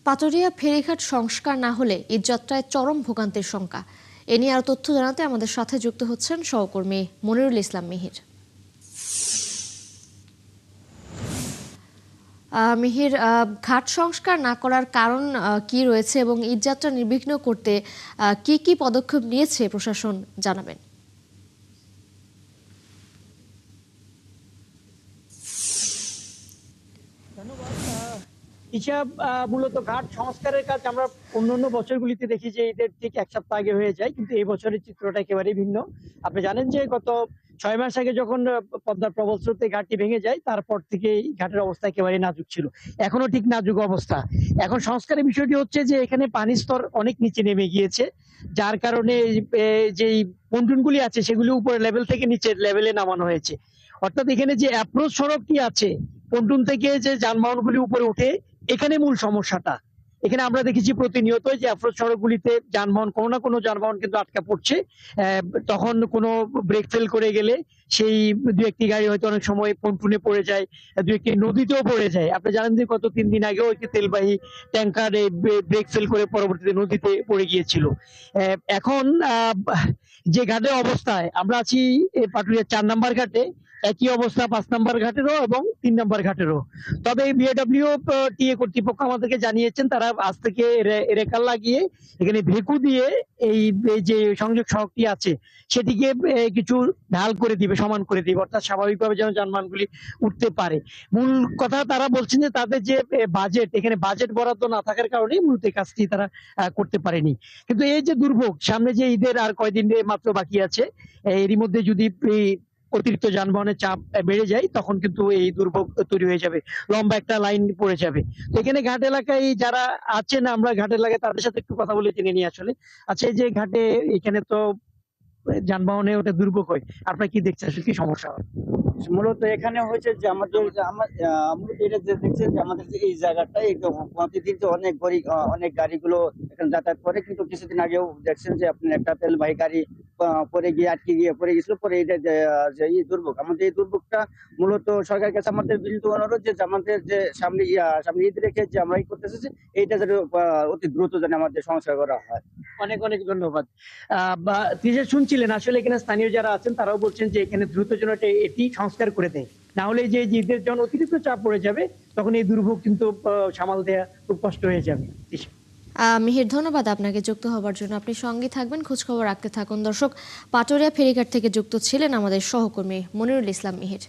পাটুরিয়া ফেরিঘাট সংস্কার না হলে ঈদযাত্রায় চরম ভোগান্তির শঙ্কা। এ নিয়ে আরো তথ্য জানাতে আমাদের সাথে যুক্ত হচ্ছেন সহকর্মী মনিরুল ইসলাম মিহির। মিহির, ঘাট সংস্কার না করার কারণ কি রয়েছে এবং ঈদযাত্রা নির্বিঘ্ন করতে কি কি পদক্ষেপ নিয়েছে প্রশাসন, জানাবেন। হিসাব মূলত ঘাট সংস্কারের কাজ আমরা অন্যান্য বছরগুলিতে দেখি যে ঈদের ঠিক এক সপ্তাহ আগে হয়ে যায়, কিন্তু এই বছরের চিত্রটা একেবারেই ভিন্ন। আপনি জানেন যে গত 6 মাস আগে যখন পদ্মার প্রবল স্রোতে ঘাটটি ভেঙে যায়, তারপর থেকে এই ঘাটের অবস্থা একেবারেই নাজুক ছিল, এখনো ঠিক নাজুক অবস্থা। এখন সংস্কারের বিষয়টি হচ্ছে যে এখানে পানির স্তর অনেক নিচে নেমে গিয়েছে, যার কারণে যে পন্টুনগুলি আছে সেগুলি উপরের লেভেল থেকে নিচের লেভেলে নামানো হয়েছে। অর্থাৎ এখানে যে অ্যাপ্রোচ সড়কটি আছে পন্টুন থেকে যে যানবাহনগুলি উপরে উঠে, এখানে মূল সমস্যাটা। এখানে আমরা দেখেছি প্রতিনিয়ত যে অ্যাপ্রোচ সড়কগুলিতে যানবাহন, কোনো না কোনো যানবাহন কিন্তু আটকা পড়ছে। তখন কোনো ব্রেক ফেল করে গেলে সেই দু একটি গাড়ি হয়তো অনেক সময় পন্টুনে পড়ে যায়, দু একটি নদীতেও পড়ে যায়। আপনি জানেন যে গত 3 দিন আগেও একটি তেলবাহী ট্যাঙ্কার ব্রেক ফেল করে পরবর্তীতে নদীতে পড়ে গিয়েছিল। এখন যে ঘাটের অবস্থায় আমরা আছি, পাটুরিয়া 4 নম্বর ঘাটে একই অবস্থা 5 নম্বর ঘাটেরও এবং 3 নম্বর ঘাটেরও। তবে বিএডব্লিউ টিএ কর্তৃপক্ষ আমাদেরকে জানিয়েছেন তারা আজ থেকে রেকার লাগিয়ে এখানে ভেকু দিয়ে এই যে সংযোগ সড়কটি আছে সেটিকে কিছু ঢাল করে দিবে, সমান করে দিবে, অর্থাৎ স্বাভাবিকভাবে যেন যানবাহনগুলি উঠতে পারে। মূল কথা তারা বলছেন যে তাদের যে বাজেট, এখানে বাজেট বরাদ্দ না থাকার কারণে মূলত এই কাজটি তারা করতে পারেনি। কিন্তু এই যে দুর্ভোগ, সামনে যে ঈদের আর কয়দিন মাত্র বাকি আছে, এরই মধ্যে যদি অতিরিক্ত যানবাহনের চাপ বেড়ে যায় তখন কিন্তু এই দুর্ভোগ তৈরি হয়ে যাবে, লম্বা একটা লাইন পড়ে যাবে। তো এখানে ঘাট এলাকায় যারা আছেন, আমরা ঘাট এলাকায় তাদের সাথে একটু কথা বলে জেনে নিই আসলে। আচ্ছা, এই যে ঘাটে এখানে তো যানবাহনে ওটা দুর্ভোগ হয়, আপনারা কি দেখছেন, আসলে কি সমস্যা হয়? মূলত এখানে হয়েছে যে আমাদের যে মূলত এটা যে দেখছেন যে আমাদের যে এই জায়গাটা এই তো প্রতিদিন তো অনেক গাড়িগুলো এখানে যাতায়াত করে, কিন্তু কিছুদিন আগেও দেখছেন যে আপনি একটা তেলবাহী গাড়ি পরে গিয়ে আটকে গিয়ে পড়ে গেছিল। পরে এটা যে এই দুর্ভোগ, আমাদের এই দুর্ভোগটা মূলত সরকারের কাছে আমাদের বিনীত অনুরোধ যে আমাদের যে সামনে ঈদ রেখে যে আমরা করতেছি যে এইটা যেন অতি দ্রুত যেন আমাদের সংস্কার করা হয়। অনেক অনেক ধন্যবাদ। শুনছিলেন আসলে এখানে স্থানীয় যারা আছেন তারাও বলছেন যে এখানে দ্রুত যেন এটি সংস্কার করে দেয়, না হলে যে ঈদের যখন অতিরিক্ত চাপ পড়ে যাবে তখন এই দুর্ভোগ কিন্তু সামাল দেওয়া খুব কষ্ট হয়ে যাবে। মিহির, ধন্যবাদ আপনাকে যুক্ত হবার জন্য। আপনি সঙ্গে থাকবেন, খোঁজখবর রাখতে থাকুন। দর্শক, পাটুরিয়া ফেরিঘাট থেকে যুক্ত ছিলেন আমাদের সহকর্মী মনিরুল ইসলাম মিহির।